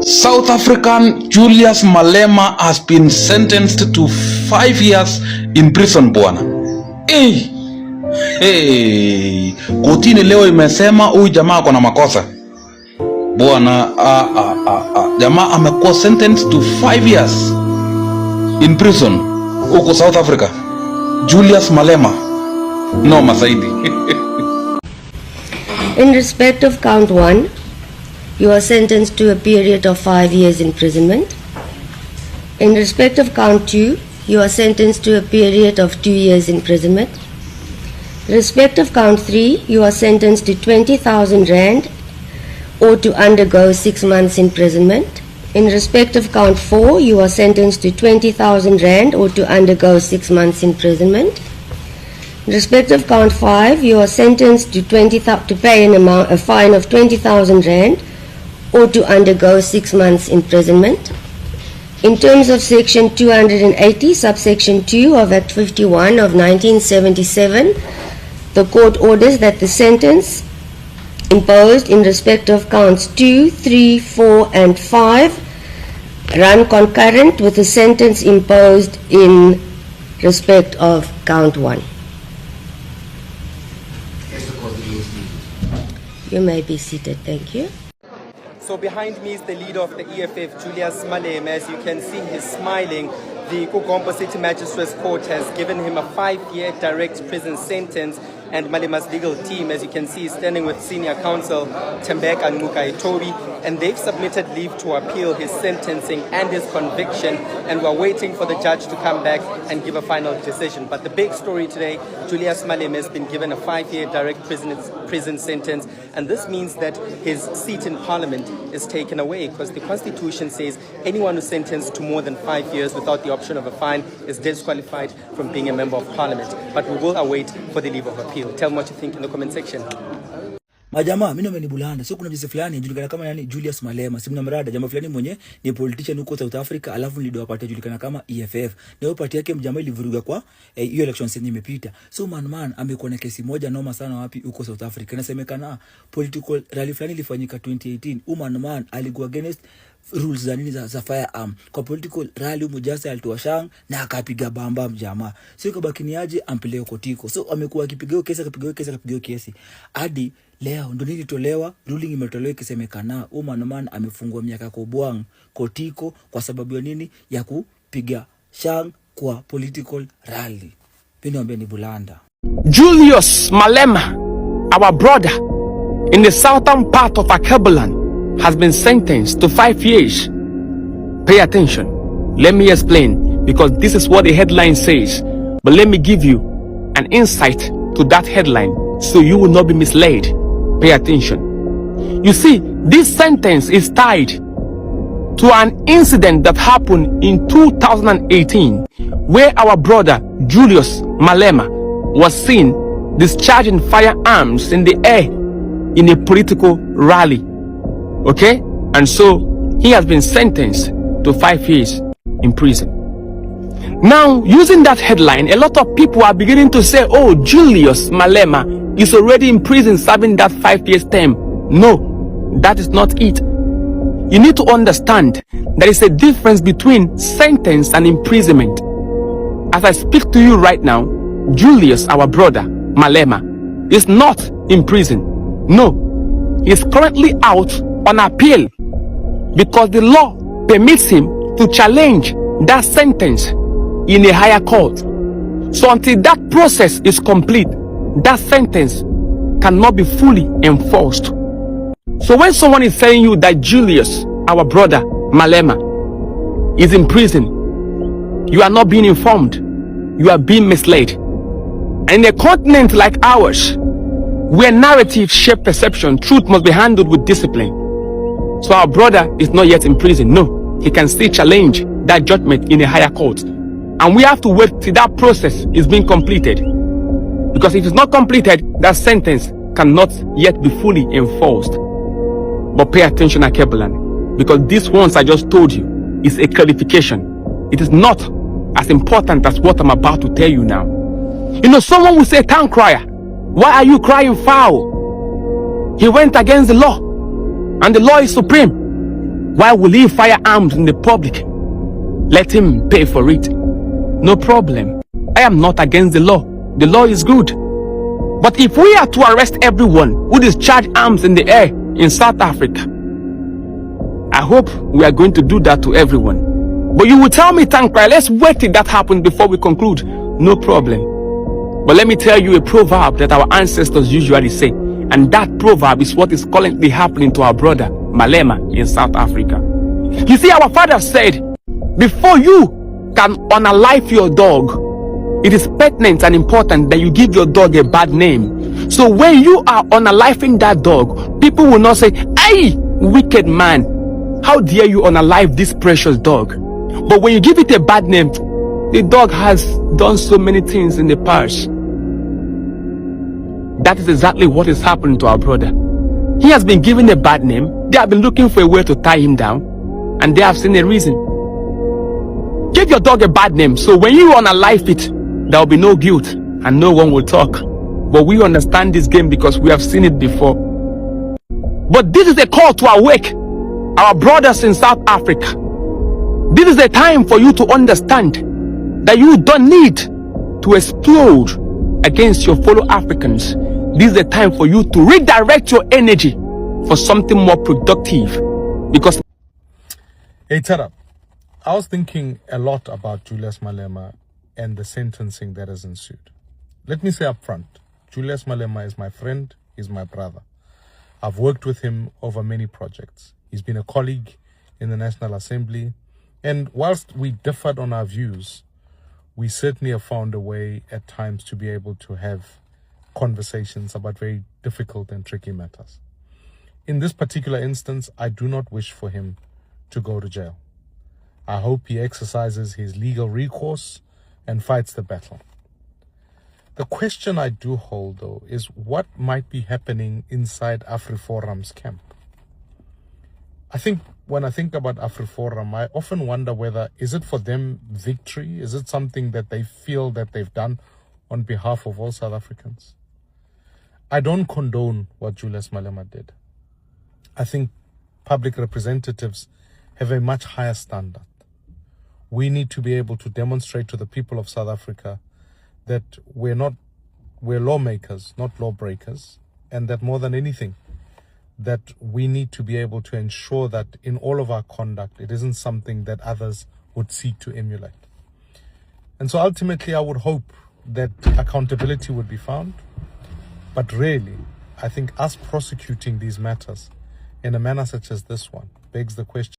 South African Julius Malema has been sentenced to 5 years in prison bwana. Kotini leo imesema huyu jamaa ako na makosa bwana. Jamaa amekuwa sentenced to 5 years in prison huko South Africa. Julius Malema no masaidi. In respect of count 1, you are sentenced to a period of 5 years imprisonment. In respect of count 2, you are sentenced to a period of 2 years imprisonment. In respect of count 3, you are sentenced to 20,000 rand or to undergo 6 months imprisonment. In respect of count 4, you are sentenced to 20,000 rand or to undergo 6 months imprisonment. In respect of count 5, you are sentenced to pay a fine of 20,000 rand or to undergo 6 months imprisonment. In terms of section 280, subsection 2 of Act 51 of 1977, the court orders that the sentence imposed in respect of counts 2, 3, 4 and 5 run concurrent with the sentence imposed in respect of count 1. You may be seated, thank you. So behind me is the leader of the EFF, Julius Malema. As you can see, he's smiling. The Kugombo City Magistrates Court has given him a 5-year direct prison sentence, and Malema's legal team, as you can see, is standing with senior counsel Tembeka Nmukaitobi, and they've submitted leave to appeal his sentencing and his conviction, and we're waiting for the judge to come back and give a final decision. But the big story today, Julius Malema has been given a 5-year direct prison sentence, and this means that his seat in parliament is taken away, because the constitution says anyone who's sentenced to more than 5 years without the option of a fine is disqualified from being a member of parliament. But we will await for the leave of appeal. Tell me what you think in the comment section. Majamaa, mimi nimenibulanda. Sio kuna mjese fulani julikana kama yani Julius Malema. Si mnamrada jamaa fulani mwenye ni politician huko South Africa, alafu leader wa party julikana kama EFF. Na hiyo party yake mjamaa ilivuruga kwa hiyo election yenye imepita. So man amekuwa na kesi moja noma sana wapi huko South Africa. Inasemekana political rally fulani ilifanyika 2018. Man alikuwa against rules za nini za firearm kwa political rally. Mujasa alitoa shang na akapiga bamba mjamaa. Sio kabakiniaje ampeleo kotiko. So amekuwa akipiga kesi hadi leo ndo nilitolewa ruling imetolewa ikisemekana man amefungwa miaka kobwang kotiko kwa sababu ya nini ya kupiga shang kwa political rally. Pindi ambaye ni bulanda. Julius Malema, our brother in the southern part of Akabulan, has been sentenced to 5 years. Pay attention. Let me explain, because this is what the headline says. But let me give you an insight to that headline so you will not be misled. Pay attention. You see, this sentence is tied to an incident that happened in 2018 where our brother Julius Malema was seen discharging firearms in the air in a political rally. Okay? And so he has been sentenced to 5 years in prison. Now, using that headline, a lot of people are beginning to say, oh, Julius Malema is already in prison serving that 5 years term. No, that is not it. You need to understand there is a difference between sentence and imprisonment. As I speak to you right now, Julius, our brother, Malema, is not in prison. No, he is currently out on appeal because the law permits him to challenge that sentence in a higher court. So until that process is complete, that sentence cannot be fully enforced. So when someone is telling you that Julius, our brother Malema, is in prison, you are not being informed. You are being misled. And in a continent like ours, where narrative shape perception, truth must be handled with discipline. So our brother is not yet in prison. No, he can still challenge that judgment in a higher court. And we have to wait till that process is being completed. Because if it's not completed, that sentence cannot yet be fully enforced. But pay attention, Akebulan, because this ones I just told you is a clarification. It is not as important as what I'm about to tell you now. You know, someone will say, town crier, why are you crying foul? He went against the law, and the law is supreme. Why will he fire arms in the public? Let him pay for it. No problem. I am not against the law. The law is good. But if we are to arrest everyone who discharge arms in the air in South Africa, I hope we are going to do that to everyone. But you will tell me, Tankrai, let's wait till that happens before we conclude. No problem. But let me tell you a proverb that our ancestors usually say. And that proverb is what is currently happening to our brother Malema in South Africa. You see, our father said, before you can unalive your dog, it is pertinent and important that you give your dog a bad name. So when you are unaliving that dog, people will not say, "Hey, wicked man, how dare you unalive this precious dog?" But when you give it a bad name, the dog has done so many things in the past. That is exactly what is happening to our brother. He has been given a bad name. They have been looking for a way to tie him down, and they have seen a reason. Give your dog a bad name, so when you unalive it, there will be no guilt and no one will talk. But we understand this game because we have seen it before. But this is a call to awake our brothers in South Africa. This is a time for you to understand that you don't need to explode against your fellow Africans. This is the time for you to redirect your energy for something more productive. Because hey, Tada, I was thinking a lot about Julius Malema and the sentencing that has ensued. Let me say up front, Julius Malema is my friend, he's my brother. I've worked with him over many projects. He's been a colleague in the National Assembly, and whilst we differed on our views, we certainly have found a way at times to be able to have conversations about very difficult and tricky matters. In this particular instance, I do not wish for him to go to jail. I hope he exercises his legal recourse and fights the battle. The question I do hold, though, is what might be happening inside AfriForum's camp. I think when I think about AfriForum, I often wonder whether, is it for them victory? Is it something that they feel that they've done on behalf of all South Africans? I don't condone what Julius Malema did. I think public representatives have a much higher standard. We need to be able to demonstrate to the people of South Africa that we're lawmakers, not lawbreakers, and that more than anything, that we need to be able to ensure that in all of our conduct, it isn't something that others would seek to emulate. And so ultimately, I would hope that accountability would be found. But really, I think us prosecuting these matters in a manner such as this one begs the question,